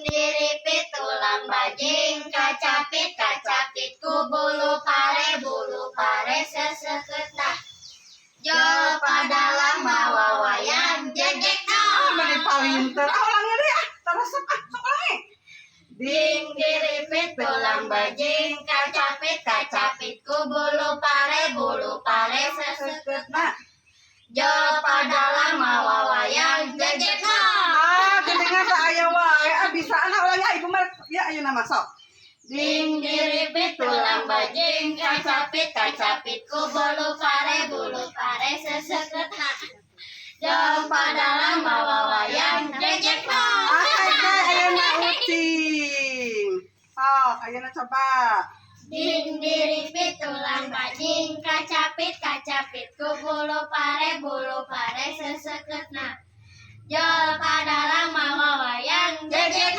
diripit tulang bajing kacapit ku bulu pare seseketah jo padalang mawa wayang jejek Bari palinter. Ulangnya deh terus sok ulangi. ding diripit tulang bajing kacapit ku bulu pare seseketah jo padalang mawa wayang jejek Gedengan tak aya wae. Bisa ulangi ibu mah ya ayeuna mah sok. ding diripit tulang bajing kacapit ku bulu pare seseketah jo padalang mawa wayang jejek Ayeuna ucing. Sok ayeuna coba. ding diripit tulang bajing kacapit ku bulu pare seseketah jo padalang mawa wayang jejek